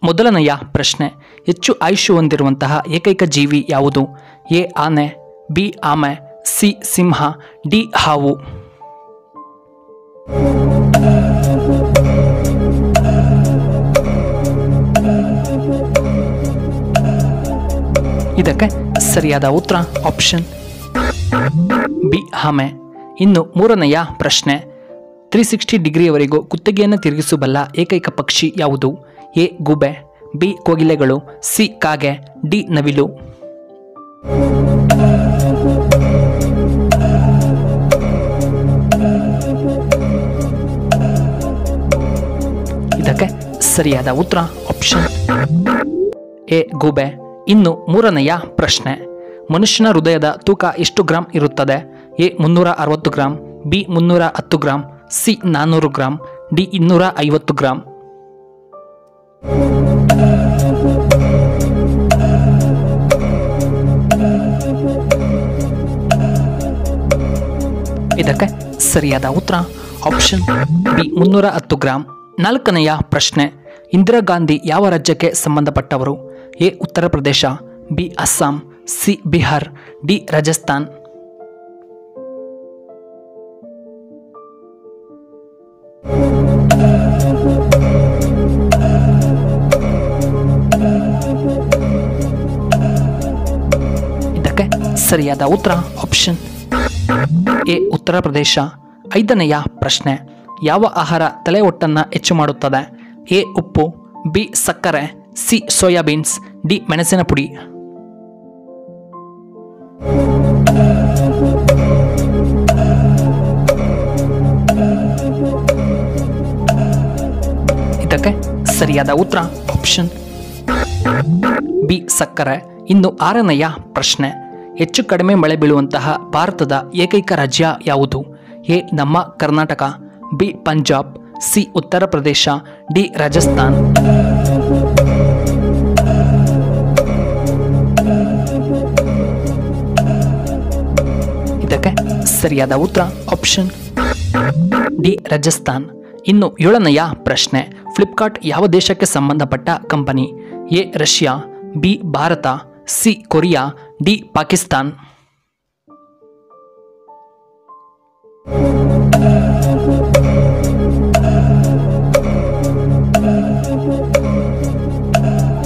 ಮೊದಲನೆಯ ಪ್ರಶ್ನೆ, ಹೆಚ್ಚು ಆಯುಷ್ಯ ಹೊಂದಿರುವಂತಹ ಏಕೈಕ ಜೀವಿ ಯಾವುದು? ಎ ಆನೆ, ಬಿ ಆಮೆ, ಸಿ ಸಿಂಹ, ಡಿ ಹಾವು. ಇದಕ್ಕೆ ಸರಿಯಾದ ಉತ್ತರ ಆಪ್ಷನ್ ಬಿ ಆಮೆ. ಇನ್ನು ಮೂರನೆಯ ಪ್ರಶ್ನೆ, 360 ಡಿಗ್ರಿಯವರೆಗೂ ಕುತ್ತಿಗೆಯನ್ನು ತಿರುಗಿಸಬಲ್ಲ ಏಕೈಕ ಪಕ್ಷಿ ಯಾವುದು? ಎ ಗೂಬೆ, ಬಿ ಕೋಗಿಲೆಗಳು, ಸಿ ಕಾಗೆ, ಡಿ ನವಿಲು. ಇದಕ್ಕೆ ಸರಿಯಾದ ಉತ್ತರ ಆಪ್ಷನ್ ಎ ಗೂಬೆ. ಇನ್ನು ಮೂರನೆಯ ಪ್ರಶ್ನೆ, ಮನುಷ್ಯನ ಹೃದಯದ ತೂಕ ಎಷ್ಟು ಗ್ರಾಂ ಇರುತ್ತದೆ? A 360 gram, B 310 gram, C 400 gram, D 250 gram. ಇದಕ್ಕೆ ಸರಿಯಾದ ಉತ್ತರ ಆಪ್ಷನ್ ಬಿ 310 ಗ್ರಾಂ. ನಾಲ್ಕನೆಯ ಪ್ರಶ್ನೆ, ಇಂದಿರಾ ಗಾಂಧಿ ಯಾವ ರಾಜ್ಯಕ್ಕೆ ಸಂಬಂಧಪಟ್ಟವರು? A Uttar Pradesh, B Assam, C Bihar, D Rajasthan. ಇದಕ್ಕೆ ಸರಿಯಾದ ಉತ್ತರ ಆಪ್ಷನ್ ಎ ಉತ್ತರ ಪ್ರದೇಶ. ಐದನೆಯ ಪ್ರಶ್ನೆ, ಯಾವ ಆಹಾರ ತಲೆ ಹೊಟ್ಟನ್ನು ಹೆಚ್ಚು ಮಾಡುತ್ತದೆ? ಎ ಉಪ್ಪು, ಬಿ ಸಕ್ಕರೆ, ಸಿ ಸೋಯಾಬೀನ್ಸ್, ಡಿ ಮೆಣಸಿನ ಪುಡಿ. ಇದಕ್ಕೆ ಸರಿಯಾದ ಉತ್ತರ ಆಪ್ಷನ್ ಬಿ ಸಕ್ಕರೆ. ಇನ್ನು ಆರನೆಯ ಪ್ರಶ್ನೆ, ಹೆಚ್ಚು ಕಡಿಮೆ ಮಳೆ ಬೀಳುವಂತಹ ಭಾರತದ ಏಕೈಕ ರಾಜ್ಯ ಯಾವುದು? ಎ ನಮ್ಮ Karnataka, B Punjab, C Uttar Pradesh, D Rajasthan. ಇದಕ್ಕೆ ಸರಿಯಾದ ಉತ್ತರ ಆಪ್ಷನ್ ಡಿ ರಾಜಸ್ಥಾನ್. ಇನ್ನು ಏಳನೆಯ ಪ್ರಶ್ನೆ, ಫ್ಲಿಪ್ಕಾರ್ಟ್ ಯಾವ ದೇಶಕ್ಕೆ ಸಂಬಂಧಪಟ್ಟ company? A Russia, B Bharat, C Korea, D Pakistan.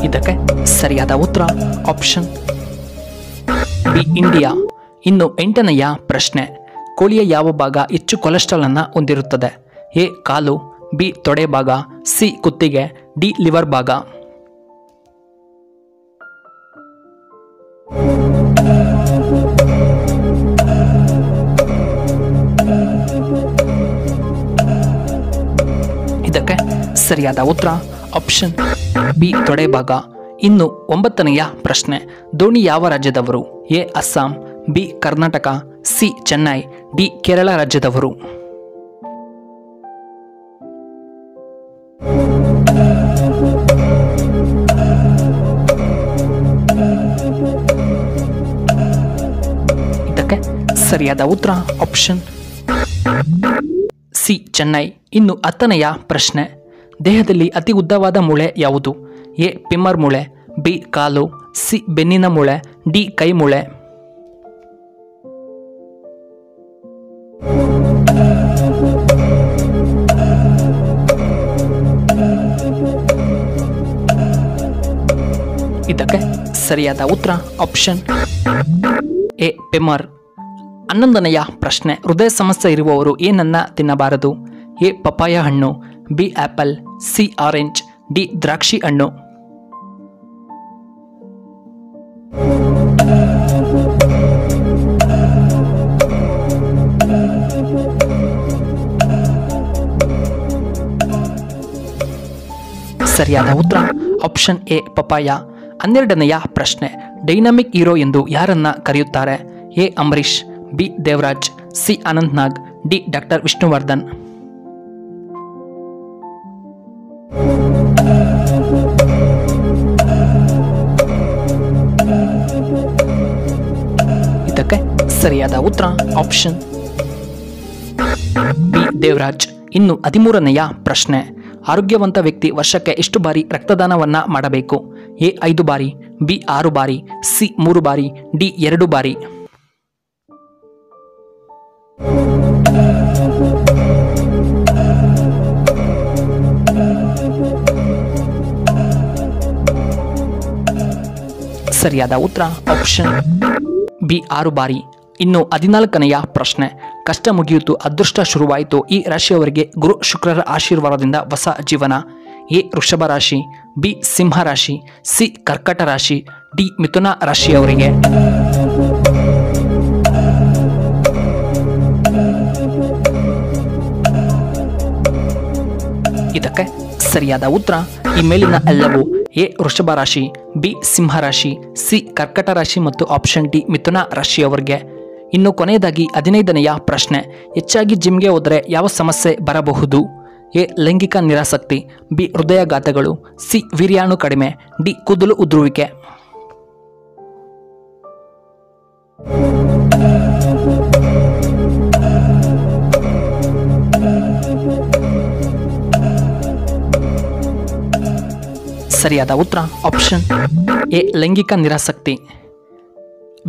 ಇದಕ್ಕೆ ಸರಿಯಾದ ಉತ್ತರ ಆಪ್ಷನ್ ಬಿ ಇಂಡಿಯಾ. ಇನ್ನು ಎಂಟನೆಯ ಪ್ರಶ್ನೆ, ಕೋಳಿಯ ಯಾವ ಭಾಗ ಹೆಚ್ಚು ಕೊಲೆಸ್ಟ್ರಾಲ್ ಅನ್ನು ಹೊಂದಿರುತ್ತದೆ? ಎ ಕಾಲು, ಬಿ ತೊಡೆ ಭಾಗ, ಸಿ ಕುತ್ತಿಗೆ, ಡಿ ಲಿವರ್ ಭಾಗ. ಇದಕ್ಕೆ ಸರಿಯಾದ ಉತ್ತರ ಆಪ್ಷನ್ ಬಿ ತೊಡೆ ಭಾಗ. ಇನ್ನು ಒಂಬತ್ತನೆಯ ಪ್ರಶ್ನೆ, ಧೋನಿ ಯಾವ ರಾಜ್ಯದವರು? A Assam, B Karnataka, C Chennai, D Kerala ರಾಜ್ಯದವರು. ಇದಕ್ಕೆ ಸರಿಯಾದ ಉತ್ತರ ಆಪ್ಷನ್ ಸಿ ಚೆನ್ನೈ. ಇನ್ನು ಹತ್ತನೆಯ ಪ್ರಶ್ನೆ, ದೇಹದಲ್ಲಿ ಅತಿ ಉದ್ದವಾದ ಮೂಳೆ ಯಾವುದು? ಎ ಪಿಮ್ಮರ್ ಮೂಳೆ, ಬಿ ಕಾಲು, ಸಿ ಬೆನ್ನಿನ ಮೂಳೆ, ಡಿ ಕೈ ಮೂಳೆ. ಇದಕ್ಕೆ ಸರಿಯಾದ ಉತ್ತರ ಆಪ್ಷನ್ ಎ ಪಿಮ್ಮರ್. 11ನೆಯ ಪ್ರಶ್ನೆ, ಹೃದಯ ಸಮಸ್ಯೆ ಇರುವವರು ಏನನ್ನ ತಿನ್ನಬಾರದು? ಎ ಪಪಾಯ ಹಣ್ಣು, B apple, C orange, D ದ್ರಾಕ್ಷಿ ಹಣ್ಣು. ಸರಿಯಾದ ಉತ್ತರ ಆಪ್ಷನ್ ಎ ಪಪಾಯ. 12ನೆಯ ಪ್ರಶ್ನೆ, ಡೈನಾಮಿಕ್ ಹೀರೋ ಎಂದು ಯಾರನ್ನ ಕರೆಯುತ್ತಾರೆ? A Ambareesh, B Devaraj, C Anant Nag, D doctor Vishnuvardhan. ಇದಕ್ಕೆ ಸರಿಯಾದ ಉತ್ತರ ಆಪ್ಷನ್ ಬಿ ದೇವರಾಜ್. ಇನ್ನು 13ನೆಯ ಪ್ರಶ್ನೆ, ಆರೋಗ್ಯವಂತ ವ್ಯಕ್ತಿ ವರ್ಷಕ್ಕೆ ಎಷ್ಟು ಬಾರಿ ರಕ್ತದಾನವನ್ನ ಮಾಡಬೇಕು? ಎ 5 ಬಾರಿ, ಬಿ 6 ಬಾರಿ, ಸಿ 3 ಬಾರಿ, ಡಿ 2 ಬಾರಿ. ಸರಿಯಾದ ಉತ್ತರ ಆಪ್ಷನ್ ಬಿ 6 ಬಾರಿ. ಇನ್ನು 14ನೆಯ ಪ್ರಶ್ನೆ. ಕಷ್ಟ ಮುಗಿಯಿತು, ಅದೃಷ್ಟ ಶುರುವಾಯಿತು. ಈ ರಾಶಿಯವರಿಗೆ ಗುರು ಶುಕ್ರರ ಆಶೀರ್ವಾದದಿಂದ ಹೊಸ ಜೀವನ. ಎ ವೃಷಭ ರಾಶಿ, ಬಿ ಸಿಂಹ ರಾಶಿ, ಸಿ ಕರ್ಕಟ ರಾಶಿ, ಡಿ ಮಿಥುನ ರಾಶಿಯವರಿಗೆ. ಇದಕ್ಕೆ ಸರಿಯಾದ ಉತ್ತರ ಈ ಮೇಲಿನ ಎಲ್ಲವೂ. ಎ ವೃಷಭ ರಾಶಿ, ಬಿ ಸಿಂಹ ರಾಶಿ, ಸಿ ಕರ್ಕಟ ರಾಶಿ ಮತ್ತು ಆಪ್ಷನ್ ಡಿ ಮಿಥುನ ರಾಶಿಯವರಿಗೆ. ಇನ್ನು ಕೊನೆಯದಾಗಿ 15ನೆಯ ಪ್ರಶ್ನೆ. ಹೆಚ್ಚಾಗಿ ಜಿಮ್ಗೆ ಹೋದರೆ ಯಾವ ಸಮಸ್ಯೆ ಬರಬಹುದು? ಎ ಲೈಂಗಿಕ ನಿರಾಸಕ್ತಿ, ಬಿ ಹೃದಯಾಘಾತಗಳು, ಸಿ ವೀರ್ಯಾಣು ಕಡಿಮೆ, ಡಿ ಕೂದಲು ಉದುರುವಿಕೆ. ಸರಿಯಾದ ಉತ್ತರ ಆಪ್ಷನ್ ಎ ಲೈಂಗಿಕ ನಿರಾಸಕ್ತಿ.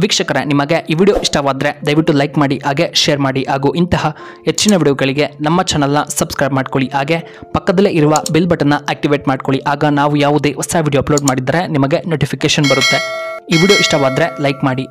ವೀಕ್ಷಕರೇ, ನಿಮಗೆ ಈ ವಿಡಿಯೋ ಇಷ್ಟವಾದರೆ ದಯವಿಟ್ಟು ಲೈಕ್ ಮಾಡಿ, ಹಾಗೆ ಶೇರ್ ಮಾಡಿ, ಹಾಗೂ ಇಂತಹ ಹೆಚ್ಚಿನ ವಿಡಿಯೋಗಳಿಗೆ ನಮ್ಮ ಚಾನಲ್ನ ಸಬ್ಸ್ಕ್ರೈಬ್ ಮಾಡ್ಕೊಳ್ಳಿ. ಹಾಗೆ ಪಕ್ಕದಲ್ಲೇ ಇರುವ ಬೆಲ್ ಬಟನ್ನ ಆಕ್ಟಿವೇಟ್ ಮಾಡ್ಕೊಳ್ಳಿ. ಆಗ ನಾವು ಯಾವುದೇ ಹೊಸ ವಿಡಿಯೋ ಅಪ್ಲೋಡ್ ಮಾಡಿದರೆ ನಿಮಗೆ ನೋಟಿಫಿಕೇಶನ್ ಬರುತ್ತೆ. ಈ ವಿಡಿಯೋ ಇಷ್ಟವಾದರೆ ಲೈಕ್ ಮಾಡಿ.